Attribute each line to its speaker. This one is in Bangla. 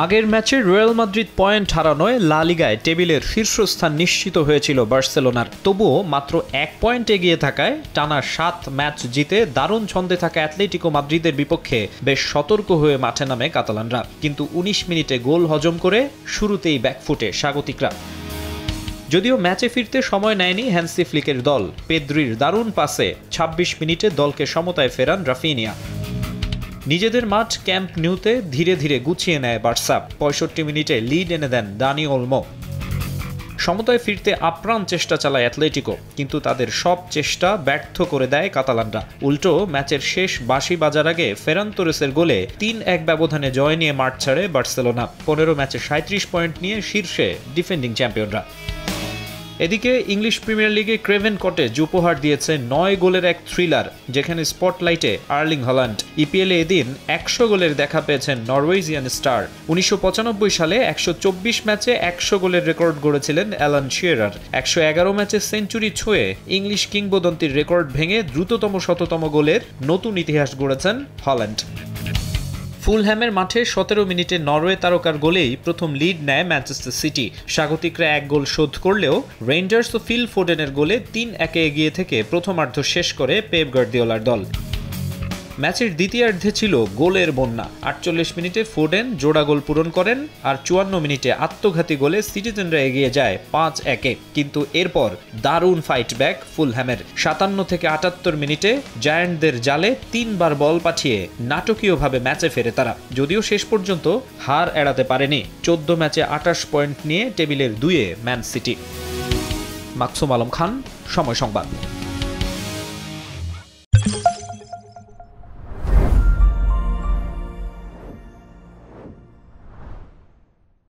Speaker 1: আগের ম্যাচে রিয়াল মাদ্রিদ পয়েন্ট হারানোয় লা লিগায় টেবিলের শীর্ষস্থান নিশ্চিত হয়েছিল বার্সেলোনার। তবুও মাত্র 1 পয়েন্ট এগিয়ে থাকায় টানা 7 ম্যাচ জিতে দারুণ ছন্দে থাকা অ্যাটলেটিকো মাদ্রিদের বিপক্ষে বেশ সতর্ক হয়ে মাঠে নামে কাতালানরা। কিন্তু 19 মিনিটে গোল হজম করে শুরুতেই ব্যাকফুটে স্বাগতিকরা। যদিও ম্যাচে ফিরতে সময় নেয়নি হ্যান্সি ফ্লিকের দল। পেদ্রির দারুণ পাসে 26 মিনিটে দলকে সমতায় ফেরান রাফিনিয়া। নিজেদের মাঠ ক্যাম্প নিউতে ধীরে ধীরে গুছিয়ে নেয় বার্সা। 65 মিনিটে লিড এনে দেন দানি ওলমো। সমতায় ফিরতে আপ্রাণ চেষ্টা চালায় অ্যাটলেটিকো, কিন্তু তাদের সব চেষ্টা ব্যর্থ করে দেয় কাতালানরা। উল্টো ম্যাচের শেষ বাঁশি বাজার আগে ফেরান তোরেসের গোলে 3-1 ব্যবধানে জয় নিয়ে মাঠ ছাড়ে বার্সেলোনা। 15 ম্যাচে 37 পয়েন্ট নিয়ে শীর্ষে ডিফেন্ডিং চ্যাম্পিয়নরা। এদিকে ইংলিশ প্রিমিয়ার লিগে ক্রেভেন কটেজ উপহার দিয়েছে 9 গোলের এক থ্রিলার, যেখানে স্পটলাইটে আর্লিং হল্যান্ড। ইপিএলে এদিন 100 গোলের দেখা পেয়েছেন নরওয়েজিয়ান স্টার। 1995 সালে 124 ম্যাচে 100 গোলের রেকর্ড গড়েছিলেন অ্যালান শিয়ারার। 111 ম্যাচে সেঞ্চুরি ছুঁয়ে ইংলিশ কিংবদন্তির রেকর্ড ভেঙে দ্রুততম শততম গোলের নতুন ইতিহাস গড়েছেন হল্যান্ড। ফুলহ্যামের মাঠে 17 মিনিটে নরওয়ে তারকার গোলেই প্রথম লিড নেয় ম্যানচেস্টার সিটি। স্বাগতিকরা 1 গোল শোধ করলেও রেঞ্জার্স ও ফিল ফোডেনের গোলে 3-1 এগিয়ে থেকে প্রথমার্ধ শেষ করে পেপ গার্দিওলার দল। ম্যাচের দ্বিতীয়ার্ধে ছিল গোলের বন্যা। 48 মিনিটে ফোডেন জোড়া গোল পূরণ করেন, আর 54 মিনিটে আত্মঘাতী গোলে সিটিজেনরা এগিয়ে যায় 5-1। কিন্তু এরপর দারুণ ফাইট ব্যাক ফুলহ্যামের। 57 থেকে 78 মিনিটে জায়ান্টদের জালে 3 বার বল পাঠিয়ে নাটকীয়ভাবে ম্যাচে ফেরে তারা। যদিও শেষ পর্যন্ত হার এড়াতে পারেনি। 14 ম্যাচে 28 পয়েন্ট নিয়ে টেবিলের 2-এ ম্যান সিটি। মাকসুম আলম খান, সময় সংবাদ।